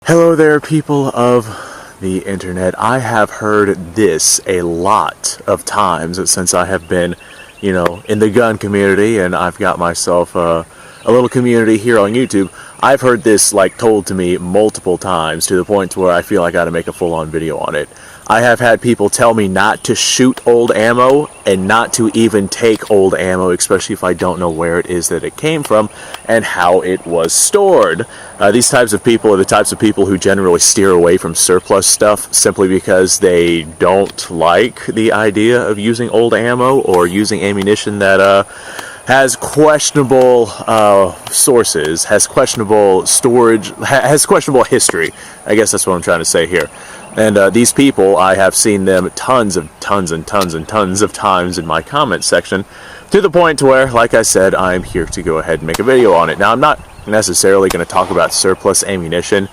Hello there, people of the internet. I have heard this a lot of times since I have been, in the gun community, and I've got myself a little community here on YouTube. I've heard this told to me multiple times to the point where I feel I gotta make a full-on video on it. I have had people tell me not to shoot old ammo and not to even take old ammo, especially if I don't know where it is that it came from and how it was stored. These types of people are the types of people who generally steer away from surplus stuff simply because they don't like the idea of using old ammo or using ammunition that has questionable sources, has questionable storage, has questionable history. I guess that's what I'm trying to say here. And these people, I have seen them tons of times in my comment section, to the point where, like I said, I'm here to go ahead and make a video on it. Now, I'm not necessarily going to talk about surplus ammunition.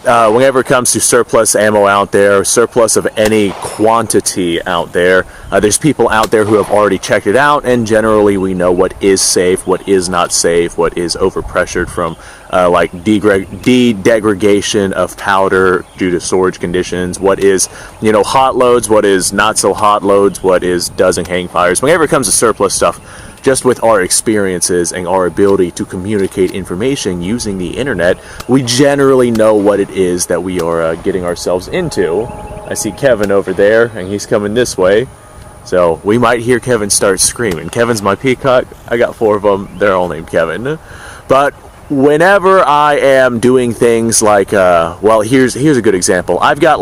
Whenever it comes to surplus ammo out there, surplus of any quantity out there, there's people out there who have already checked it out, and generally we know what is safe, what is not safe, what is overpressured from de-degradation of powder due to storage conditions, what is, hot loads, what is not so hot loads, what is doesn't hang fires. Whenever it comes to surplus stuff, just with our experiences and our ability to communicate information using the internet, we generally know what it is that we are getting ourselves into. I see Kevin over there, and he's coming this way. So we might hear Kevin start screaming. Kevin's my peacock. I got 4 of them. They're all named Kevin. But whenever I am doing things like, here's a good example. I've got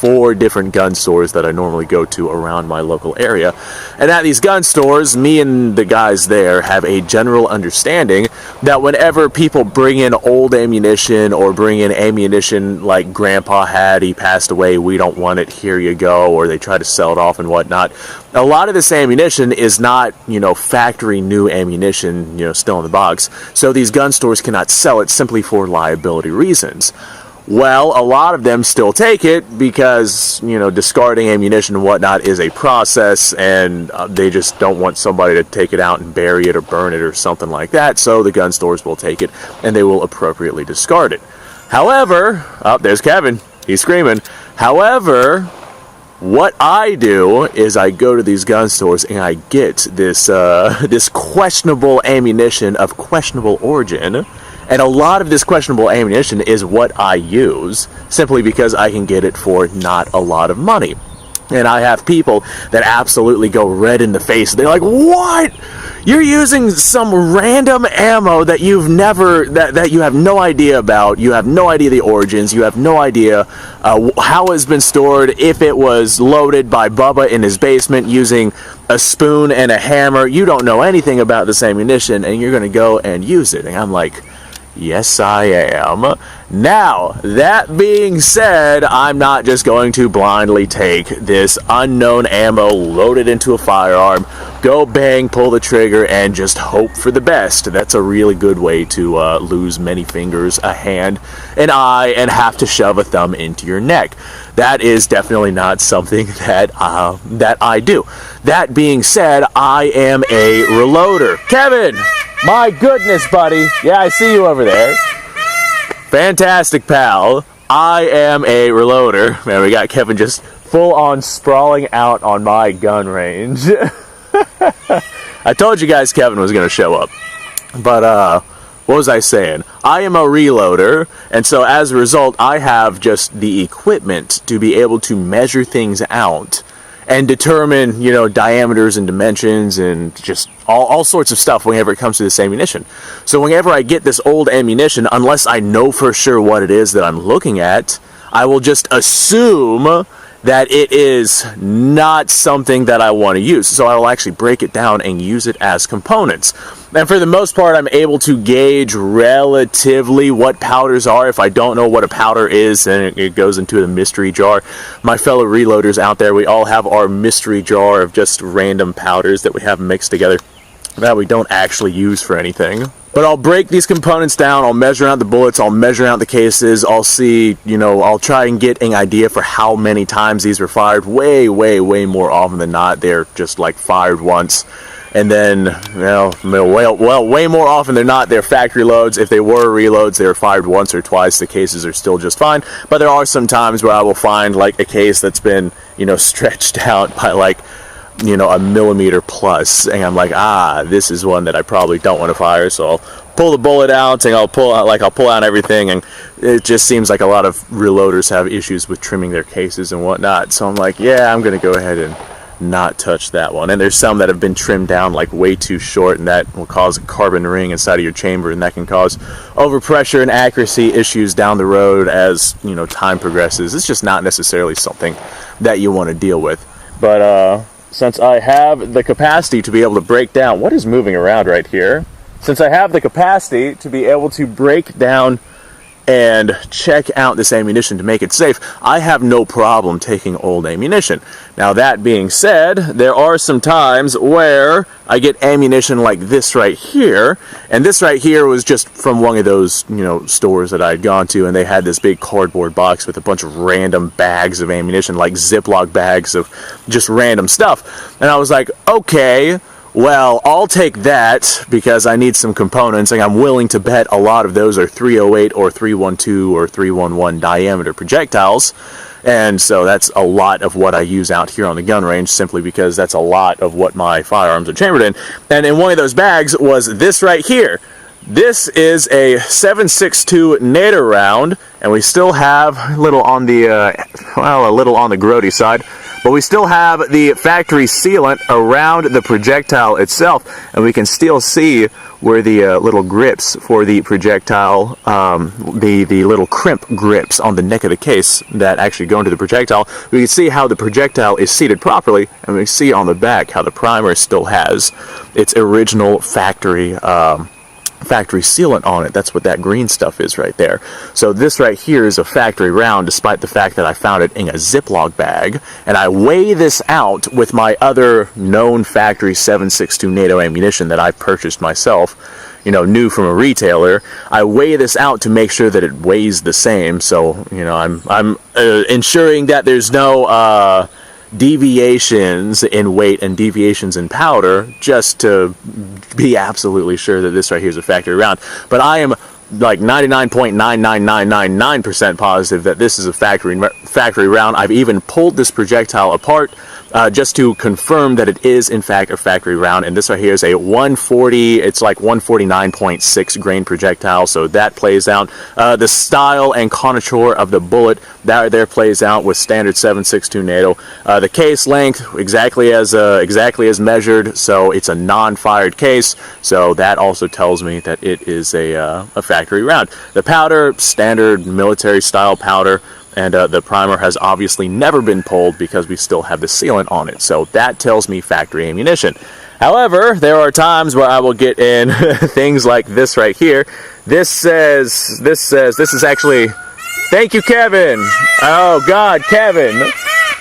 4 different gun stores that I normally go to around my local area. And at these gun stores, me and the guys there have a general understanding that whenever people bring in old ammunition or bring in ammunition like Grandpa had, he passed away, we don't want it, here you go, or they try to sell it off and whatnot, a lot of this ammunition is not, factory new ammunition, still in the box. So these gun stores cannot sell it simply for liability reasons. Well, a lot of them still take it because, discarding ammunition and whatnot is a process, and they just don't want somebody to take it out and bury it or burn it or something like that, so the gun stores will take it and they will appropriately discard it. However, there's Kevin, he's screaming. However, what I do is I go to these gun stores and I get this questionable ammunition of questionable origin. And a lot of this questionable ammunition is what I use, simply because I can get it for not a lot of money. And I have people that absolutely go red in the face. They're like, what? You're using some random ammo that that you have no idea about. You have no idea the origins. You have no idea how it's been stored, if it was loaded by Bubba in his basement using a spoon and a hammer. You don't know anything about this ammunition, and you're going to go and use it. And I'm like, yes, I am. Now, that being said, I'm not just going to blindly take this unknown ammo, load it into a firearm, go bang, pull the trigger, and just hope for the best. That's a really good way to lose many fingers, a hand, an eye, and have to shove a thumb into your neck. That is definitely not something that I do. That being said, I am a reloader. Kevin! My goodness, buddy. Yeah, I see you over there. Fantastic, pal. I am a reloader. Man, we got Kevin just full on sprawling out on my gun range. I told you guys Kevin was going to show up. But, what was I saying? I am a reloader, and so as a result, I have just the equipment to be able to measure things out and determine, diameters and dimensions and just all sorts of stuff whenever it comes to this ammunition. So whenever I get this old ammunition, unless I know for sure what it is that I'm looking at, I will just assume that it is not something that I want to use. So I will actually break it down and use it as components. And for the most part, I'm able to gauge relatively what powders are. If I don't know what a powder is, then it goes into the mystery jar. My fellow reloaders out there, we all have our mystery jar of just random powders that we have mixed together that we don't actually use for anything. But I'll break these components down, I'll measure out the bullets, I'll measure out the cases, I'll see, I'll try and get an idea for how many times these were fired. Way more often than not, they're just fired once. And then, way more often than not, they're factory loads. If they were reloads, they were fired once or twice. The cases are still just fine. But there are some times where I will find like a case that's been, stretched out by like, a millimeter plus, and I'm like, this is one that I probably don't want to fire, so I'll pull the bullet out, and I'll pull out everything, and it just seems like a lot of reloaders have issues with trimming their cases and whatnot, so I'm like, yeah, I'm gonna go ahead and not touch that one. And there's some that have been trimmed down like way too short, and that will cause a carbon ring inside of your chamber, and that can cause overpressure and accuracy issues down the road as time progresses. It's just not necessarily something that you want to deal with. But since I have the capacity to be able to break down, what is moving around right here? Since I have the capacity to be able to break down and check out this ammunition to make it safe, I have no problem taking old ammunition. Now that being said, there are some times where I get ammunition like this right here, and this right here was just from one of those, stores that I had gone to, and they had this big cardboard box with a bunch of random bags of ammunition, like Ziploc bags of just random stuff. And I was like, okay, well, I'll take that because I need some components, and I'm willing to bet a lot of those are 308 or 312 or 311 diameter projectiles. And so that's a lot of what I use out here on the gun range, simply because that's a lot of what my firearms are chambered in. And in one of those bags was this right here. This is a 7.62 NATO round, and we still have a little on the grody side, but we still have the factory sealant around the projectile itself, and we can still see where the little grips for the projectile, the little crimp grips on the neck of the case that actually go into the projectile. We can see how the projectile is seated properly, and we see on the back how the primer still has its original factory sealant on it. That's what that green stuff is right there. So this right here is a factory round, despite the fact that I found it in a Ziploc bag, and I weigh this out with my other known factory 7.62 NATO ammunition that I purchased myself, new from a retailer. I weigh this out to make sure that it weighs the same, so I'm ensuring that there's no deviations in weight and deviations in powder, just to be absolutely sure that this right here is a factory round. But I am like 99.99999% positive that this is a factory round. I've even pulled this projectile apart just to confirm that it is in fact a factory round. And this right here is a 140, it's like 149.6 grain projectile, so that plays out. The style and contour of the bullet, that right there plays out with standard 7.62 NATO. The case length exactly as measured, so it's a non-fired case, so that also tells me that it is a factory round. The powder, standard military style powder, and the primer has obviously never been pulled because we still have the sealant on it, so that tells me factory ammunition. However, there are times where I will get in things like this right here. This is actually, thank you, Kevin. Oh God, Kevin,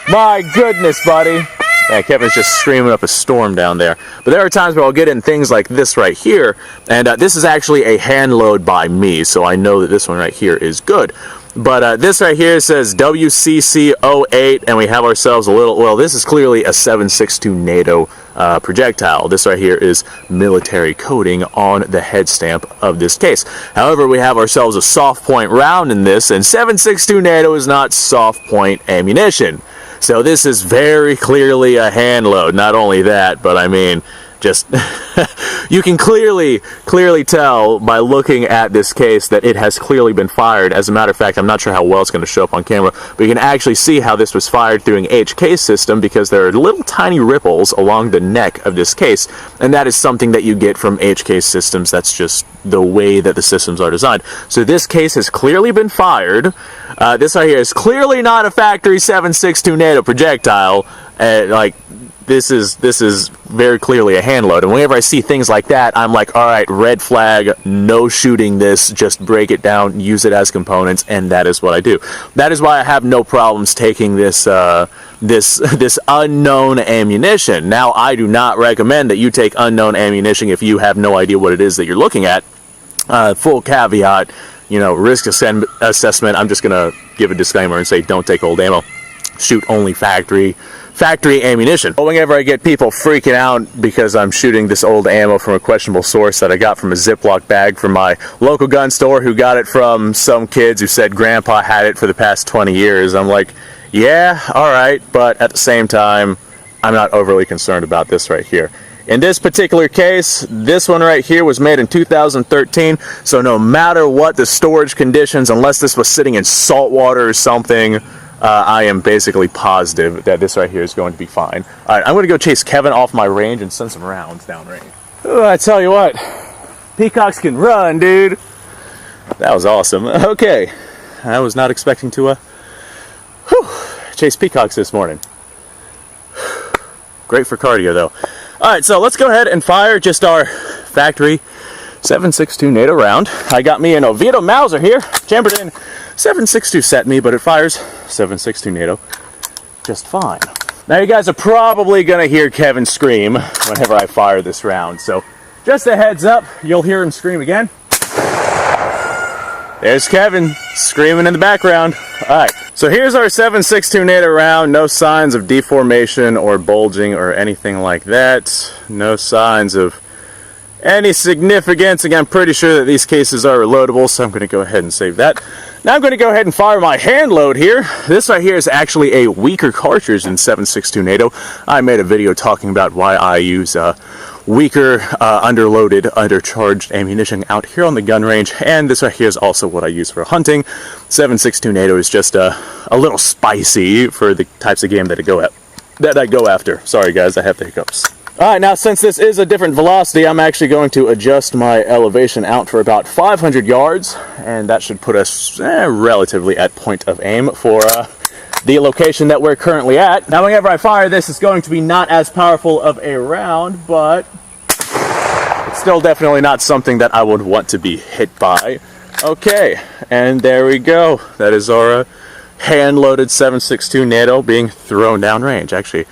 my goodness, buddy. Yeah, Kevin's just screaming up a storm down there. But there are times where I'll get in things like this right here, and this is actually a hand load by me, so I know that this one right here is good. But this right here says WCC08, and we have ourselves a little, well, this is clearly a 7.62 NATO projectile. This right here is military coding on the head stamp of this case. However, we have ourselves a soft point round in this, and 7.62 NATO is not soft point ammunition. So this is very clearly a hand load. Not only that, but I mean, just you can clearly tell by looking at this case that it has clearly been fired. As a matter of fact, I'm not sure how well it's going to show up on camera, but you can actually see how this was fired through an HK system, because there are little tiny ripples along the neck of this case, and that is something that you get from HK systems. That's just the way that the systems are designed. So this case has clearly been fired. This right here is clearly not a factory 7.62 NATO projectile. This is very clearly a hand load, and whenever I see things like that, I'm like, all right, red flag, no shooting this, just break it down, use it as components, and that is what I do. That is why I have no problems taking this this unknown ammunition. Now, I do not recommend that you take unknown ammunition if you have no idea what it is that you're looking at. Full caveat, risk assessment. I'm just gonna give a disclaimer and say don't take old ammo. Shoot only factory factory ammunition. But whenever I get people freaking out because I'm shooting this old ammo from a questionable source that I got from a Ziploc bag from my local gun store, who got it from some kids who said grandpa had it for the past 20 years, I'm like, yeah, alright, but at the same time, I'm not overly concerned about this right here. In this particular case, this one right here was made in 2013, so no matter what the storage conditions, unless this was sitting in salt water or something, I am basically positive that this right here is going to be fine. Alright, I'm going to go chase Kevin off my range and send some rounds downrange. Oh, I tell you what, peacocks can run, dude. That was awesome. Okay, I was not expecting to chase peacocks this morning. Great for cardio, though. Alright, so let's go ahead and fire just our factory 7.62 NATO round. I got me an Oviedo Mauser here, chambered in 7.62 set me, but it fires 7.62 NATO just fine. Now you guys are probably going to hear Kevin scream whenever I fire this round, so just a heads up, you'll hear him scream again. There's Kevin screaming in the background. Alright, so here's our 7.62 NATO round. No signs of deformation or bulging or anything like that. No signs of any significance. Again, I'm pretty sure that these cases are reloadable, so I'm going to go ahead and save that. Now I'm going to go ahead and fire my hand load here. This right here is actually a weaker cartridge than 7.62 NATO. I made a video talking about why I use weaker, underloaded, undercharged ammunition out here on the gun range, and this right here is also what I use for hunting. 7.62 NATO is just a little spicy for the types of game that I go after. Sorry guys, I have the hiccups. Alright, now since this is a different velocity, I'm actually going to adjust my elevation out for about 500 yards, and that should put us relatively at point of aim for the location that we're currently at. Now whenever I fire this, it's going to be not as powerful of a round, but it's still definitely not something that I would want to be hit by. Okay, and there we go. That is our hand-loaded 7.62 NATO being thrown downrange. Actually,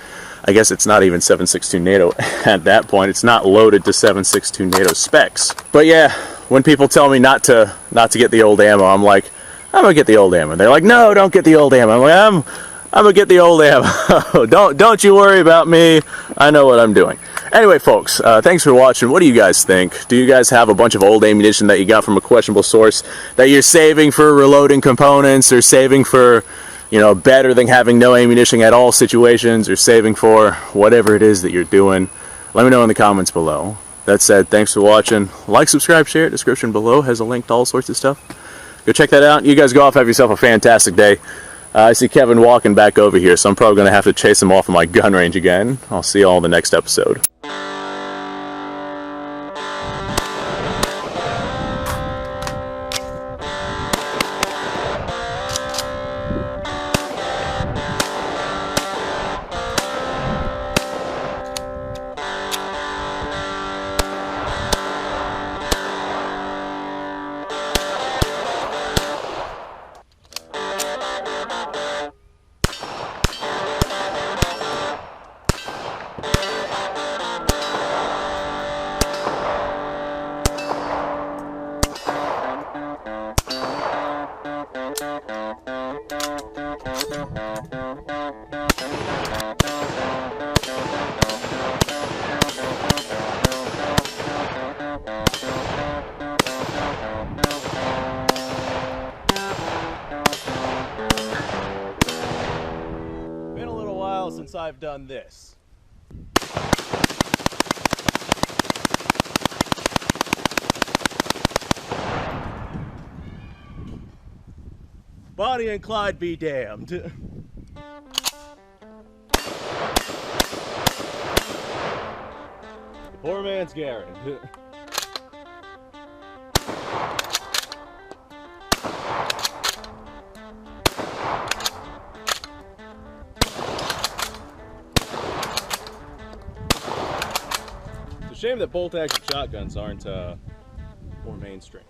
I guess it's not even 7.62 NATO at that point. It's not loaded to 7.62 NATO specs. But yeah, when people tell me not to get the old ammo, I'm like, I'm gonna get the old ammo. They're like, no, don't get the old ammo. I'm like, I'm gonna get the old ammo. Don't you worry about me. I know what I'm doing. Anyway, folks, thanks for watching. What do you guys think? Do you guys have a bunch of old ammunition that you got from a questionable source that you're saving for reloading components, or saving for, you know, better than having no ammunition at all situations, or saving for whatever it is that you're doing? Let me know in the comments below. That said, thanks for watching. Like, subscribe, share. Description below has a link to all sorts of stuff. Go check that out. You guys go off, have yourself a fantastic day. I see Kevin walking back over here, so I'm probably going to have to chase him off of my gun range again. I'll see you all in the next episode. Since I've done this. Bonnie and Clyde be damned. Poor man's Garen. It's a shame that bolt-action shotguns aren't more mainstream.